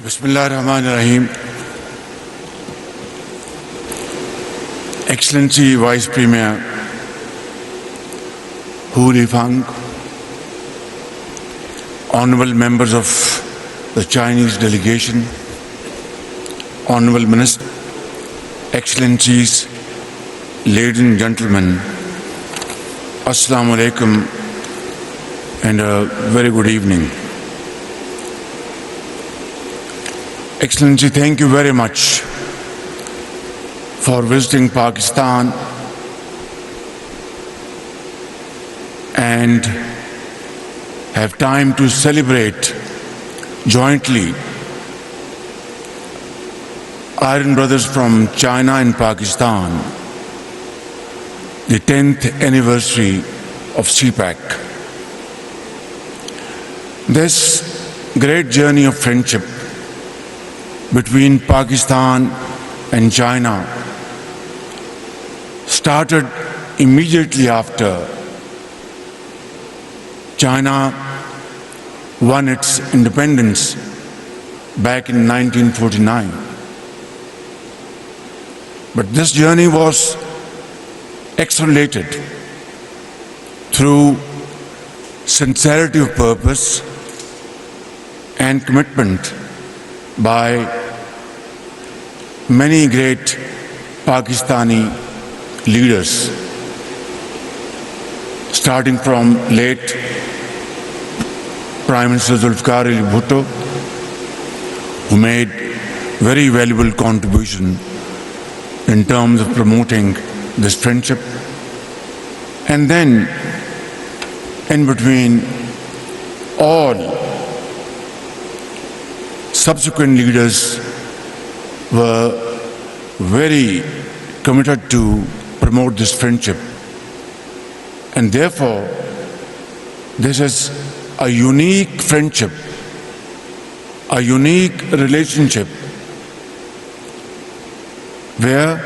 Bismillahirrahmanirrahim. Excellency Vice Premier Hu Lifang, honorable members of the Chinese delegation, honorable minister, excellencies, ladies and gentlemen, Assalamu alaikum and a very good evening. Excellency, thank you very much for visiting Pakistan and have time to celebrate jointly Iron Brothers from China and Pakistan, the 10th anniversary of CPEC. This great journey of friendship between Pakistan and China started immediately after China won its independence back in 1949. But this journey was accelerated through sincerity of purpose and commitment by many great Pakistani leaders, starting from late Prime Minister Zulfikar Ali Bhutto, who made very valuable contribution in terms of promoting this friendship, and then in between all subsequent leaders were very committed to promote this friendship. And therefore, this is a unique friendship, a unique relationship where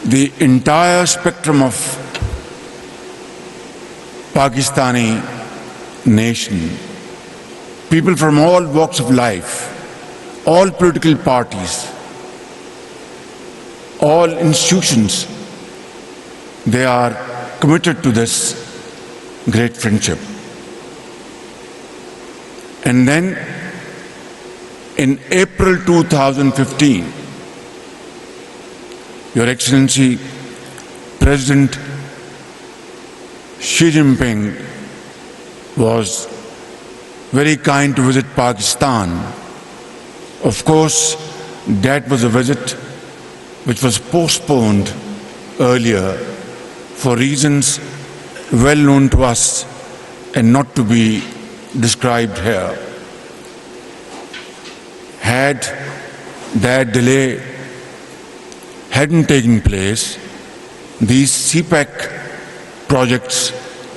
the entire spectrum of Pakistani nation, people from all walks of life, all political parties, all institutions, they are committed to this great friendship. And then in April 2015, Your Excellency, President Xi Jinping was very kind to visit Pakistan. Of course, that was a visit which was postponed earlier for reasons well known to us and not to be described here. Had that delay hadn't taken place, these CPEC projects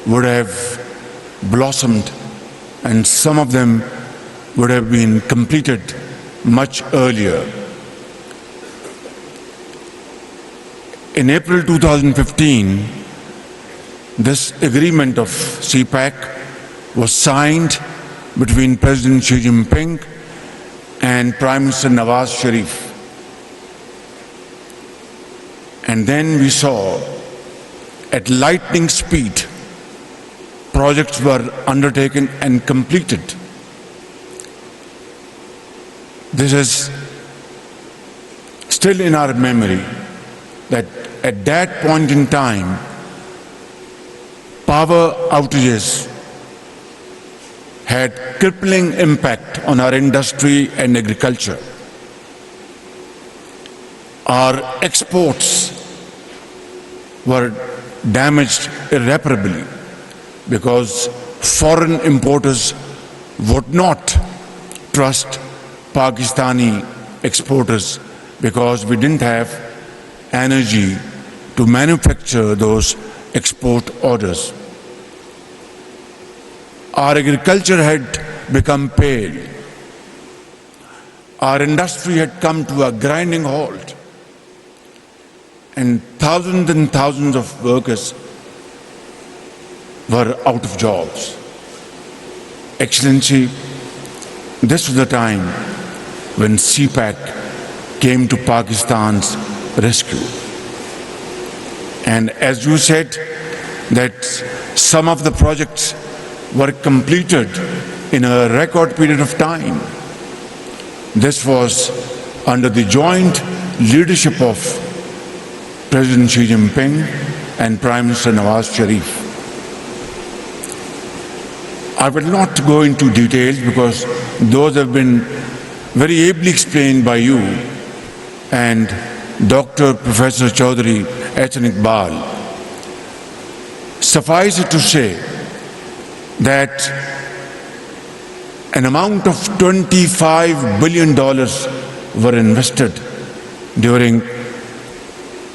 would have blossomed and some of them would have been completed much earlier. In April 2015, this agreement of CPEC was signed between President Xi Jinping and Prime Minister Shahbaz Sharif. And then we saw at lightning speed projects were undertaken and completed. This is still in our memory that at that point in time, power outages had crippling impact on our industry and agriculture. Our exports were damaged irreparably because foreign importers would not trust Pakistani exporters because we didn't have energy to manufacture those export orders. Our agriculture had become pale. Our industry had come to a grinding halt. And thousands of workers were out of jobs. Excellency, this was the time when CPEC came to Pakistan's rescue. And as you said, that some of the projects were completed in a record period of time. This was under the joint leadership of President Xi Jinping and Prime Minister Shahbaz Sharif. I will not go into details because those have been very ably explained by you and Dr. Professor Chaudhry Ehsan Iqbal. Suffice it to say that an amount of $25 billion were invested during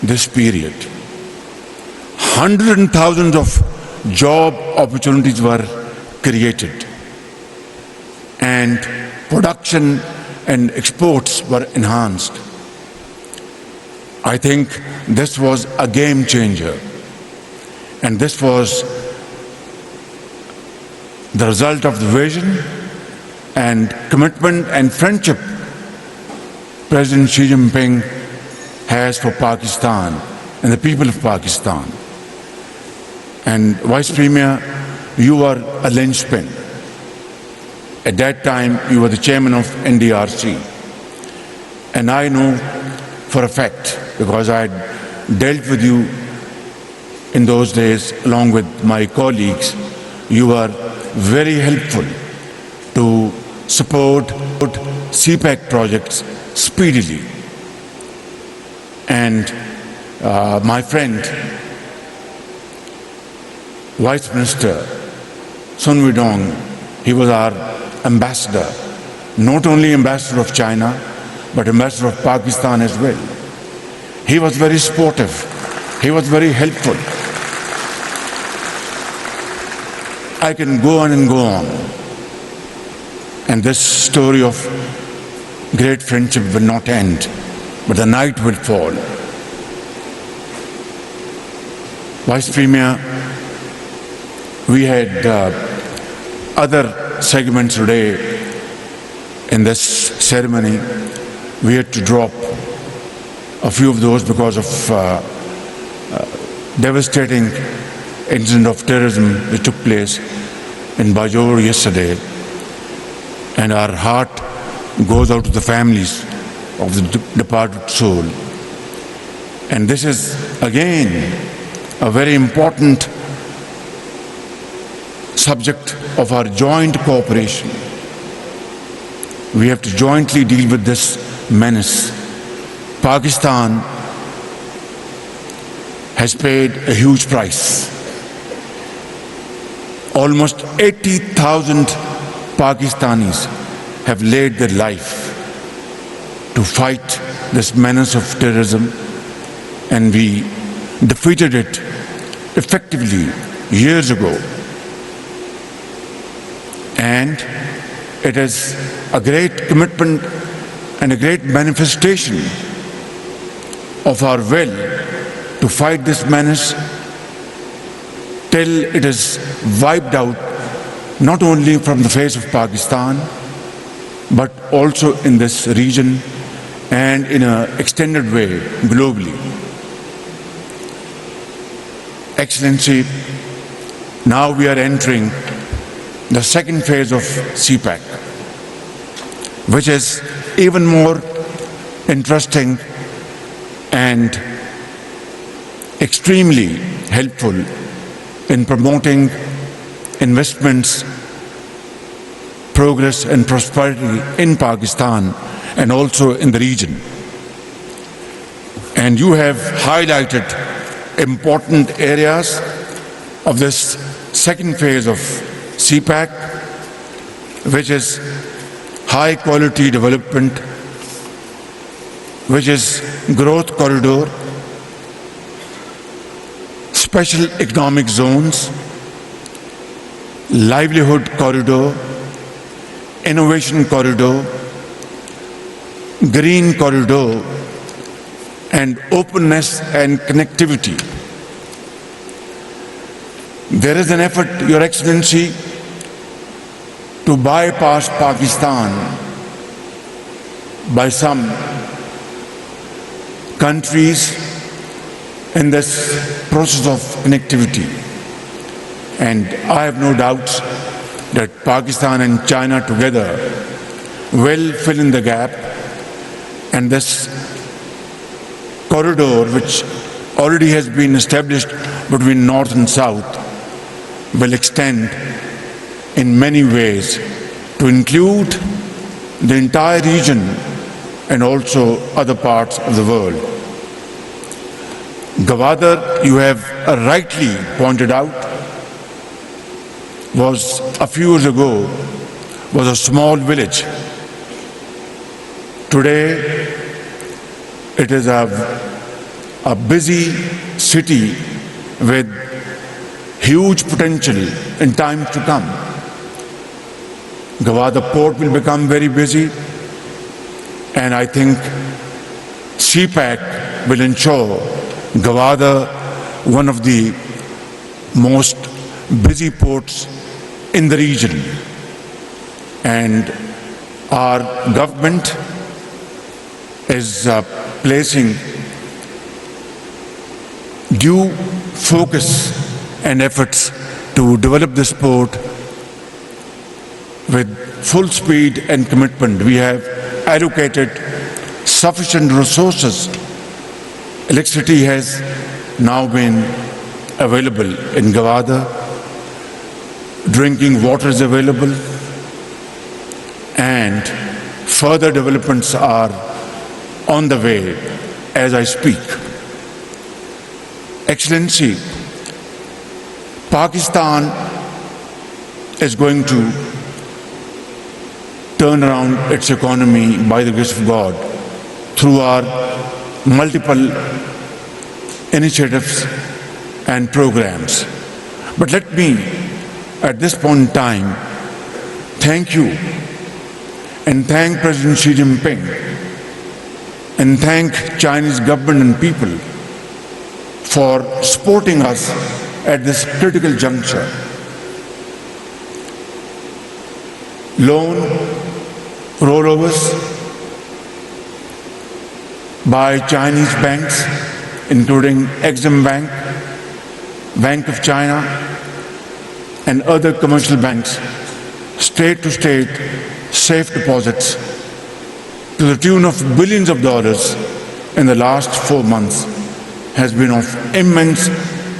this period. Hundreds and thousands of job opportunities were created, and production and exports were enhanced. I think this was a game changer, and this was the result of the vision and commitment and friendship President Xi Jinping has for Pakistan and the people of Pakistan. And Vice Premier, you were a linchpin. At that time, you were the chairman of NDRC. And I know for a fact, because I had dealt with you in those days along with my colleagues, you were very helpful to support CPEC projects speedily. And my friend, Vice Minister Sun Wudong, he was our ambassador, not only ambassador of China, but ambassador of Pakistan as well. He was very supportive. He was very helpful. I can go on and go on. And this story of great friendship will not end, but the night will fall. Vice Premier, we had other segments today in this ceremony. We had to drop a few of those because of devastating incident of terrorism which took place in Bajor yesterday. And our heart goes out to the families of the departed soul. And this is again a very important subject of our joint cooperation. We have to jointly deal with this menace. Pakistan has paid a huge price. Almost 80,000 Pakistanis have laid their life to fight this menace of terrorism, and we defeated it effectively years ago. And it is a great commitment and a great manifestation of our will to fight this menace till it is wiped out, not only from the face of Pakistan, but also in this region and in an extended way globally. Excellency, now we are entering the second phase of CPEC, which is even more interesting and extremely helpful in promoting investments, progress and prosperity in Pakistan and also in the region. And you have highlighted important areas of this second phase of CPEC, which is high quality development, which is growth corridor, special economic zones, livelihood corridor, innovation corridor, green corridor, and openness and connectivity. There is an effort, Your Excellency, to bypass Pakistan by some countries in this process of connectivity. And I have no doubts that Pakistan and China together will fill in the gap, and this corridor, which already has been established between North and South, will extend in many ways to include the entire region and also other parts of the world. Gwadar, you have rightly pointed out, was a few years ago was a small village. Today, it is a busy city with huge potential in times to come. Gwadar port will become very busy, and I think CPEC will ensure Gwadar one of the most busy ports in the region. And our government is placing due focus and efforts to develop this port with full speed and commitment. We have allocated sufficient resources. Electricity has now been available in Gwadar. Drinking water is available, and further developments are on the way as I speak. Excellency, Pakistan is going to turn around its economy by the grace of God through our multiple initiatives and programs. But let me, at this point in time, thank you and thank President Xi Jinping and thank Chinese government and people for supporting us at this critical juncture. Loan rollovers by Chinese banks, including Exim Bank, Bank of China, and other commercial banks, state-to-state safe deposits to the tune of billions of dollars in the last 4 months has been of immense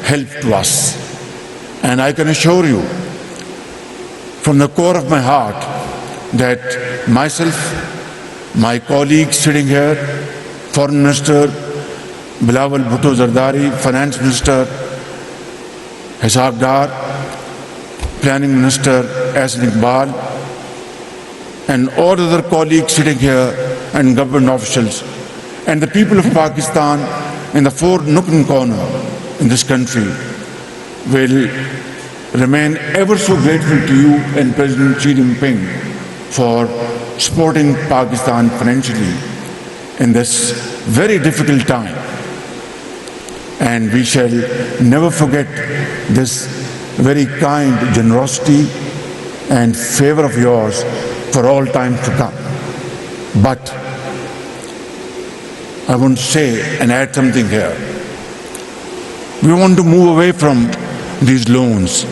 help to us. And I can assure you from the core of my heart that myself, my colleagues sitting here, Foreign Minister Bilawal Bhutto Zardari, Finance Minister Hisabdar, Planning Minister Ahsan Iqbal, and all other colleagues sitting here and government officials, and the people of Pakistan in the four nook and corner in this country will remain ever so grateful to you and President Xi Jinping for supporting Pakistan financially in this very difficult time. And we shall never forget this very kind generosity and favor of yours for all time to come. But I want to say and add something here. We want to move away from these loans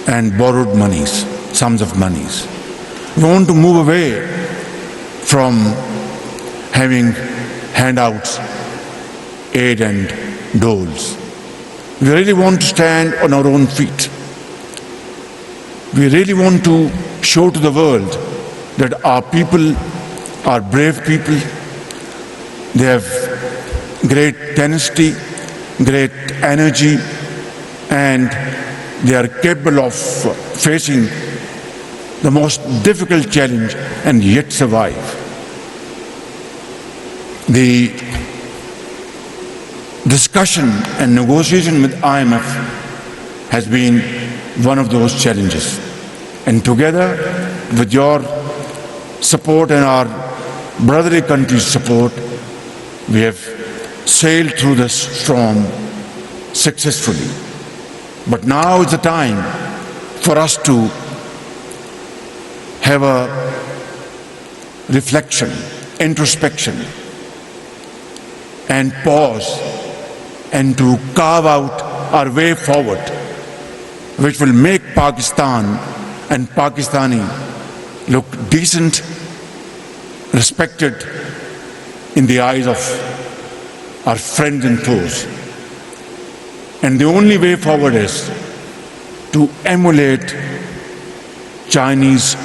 and borrowed monies, sums of monies. We want to move away from having handouts, aid and doles. We really want to stand on our own feet. We really want to show to the world that our people are brave people. They have great tenacity, great energy, and they are capable of facing the most difficult challenge and yet survive. The discussion and negotiation with IMF has been one of those challenges. And together with your support and our brotherly country's support, we have sailed through this storm successfully. But now is the time for us to have a reflection introspection and pause and to carve out our way forward, which will make Pakistan and Pakistani look decent, respected in the eyes of our friends and foes. And the only way forward is to emulate Chinese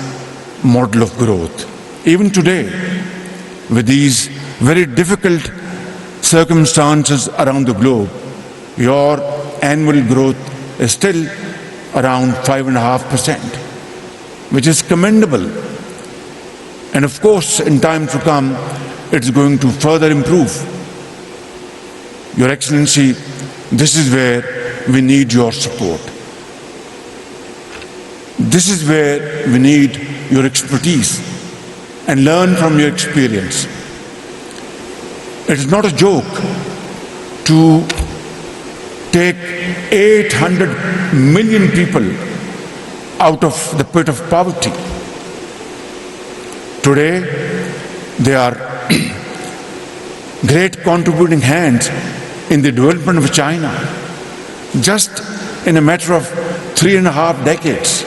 model of growth. Even today, with these very difficult circumstances around the globe, your annual growth is still around 5.5%, which is commendable. And of course, in times to come, it's going to further improve. Your Excellency, this is where we need your support. This is where we need your expertise and learn from your experience. It is not a joke to take 800 million people out of the pit of poverty. Today, they are great contributing hands in the development of China. Just in a matter of 3.5 decades.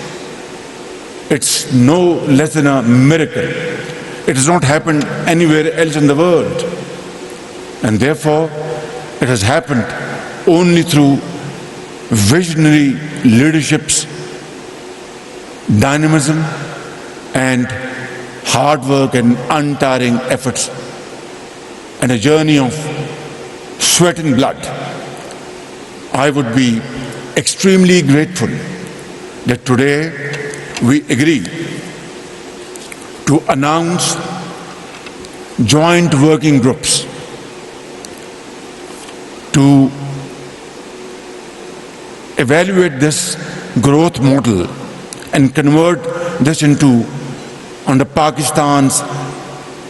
It's no less than a miracle. It has not happened anywhere else in the world. And therefore, it has happened only through visionary leadership's dynamism and hard work and untiring efforts and a journey of sweat and blood. I would be extremely grateful that today we agree to announce joint working groups to evaluate this growth model and convert this into, under Pakistan's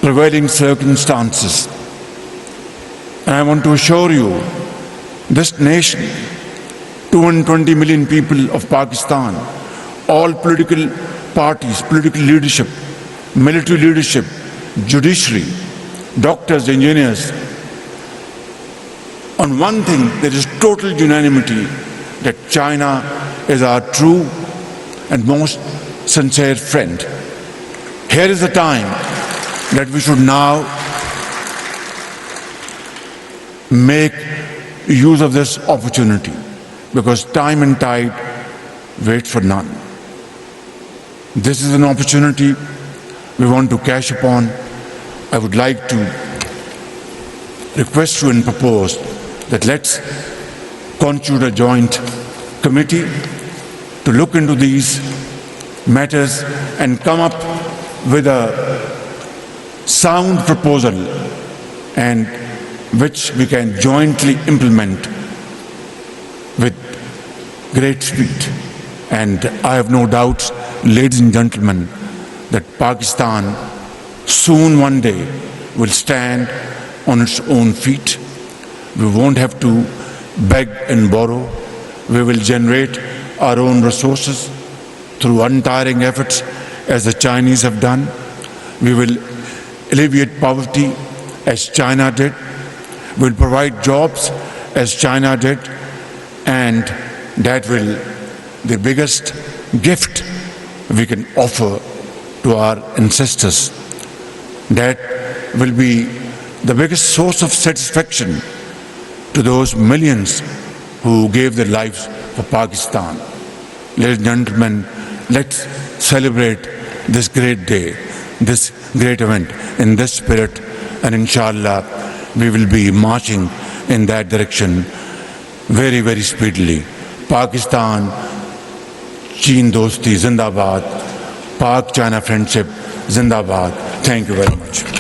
prevailing circumstances. And I want to assure you, this nation, 220 million people of Pakistan, all political parties, political leadership, military leadership, judiciary, doctors, engineers, on one thing there is total unanimity, that China is our true and most sincere friend. Here is the time that we should now make use of this opportunity, because time and tide wait for none. This is an opportunity we want to cash upon. I would like to request you and propose that let's constitute a joint committee to look into these matters and come up with a sound proposal, and which we can jointly implement with great speed. And I have no doubts, ladies and gentlemen, that Pakistan soon one day will stand on its own feet. We won't have to beg and borrow. We will generate our own resources through untiring efforts as the Chinese have done. We will alleviate poverty as China did. We will provide jobs as China did. And that will the biggest gift we can offer to our ancestors. That will be the biggest source of satisfaction to those millions who gave their lives for Pakistan. Ladies and gentlemen, let's celebrate this great day, this great event in this spirit, and inshallah we will be marching in that direction very, very speedily. Pakistan, Chin Dosti Zindabad, Pak China Friendship Zindabad. Thank you very much.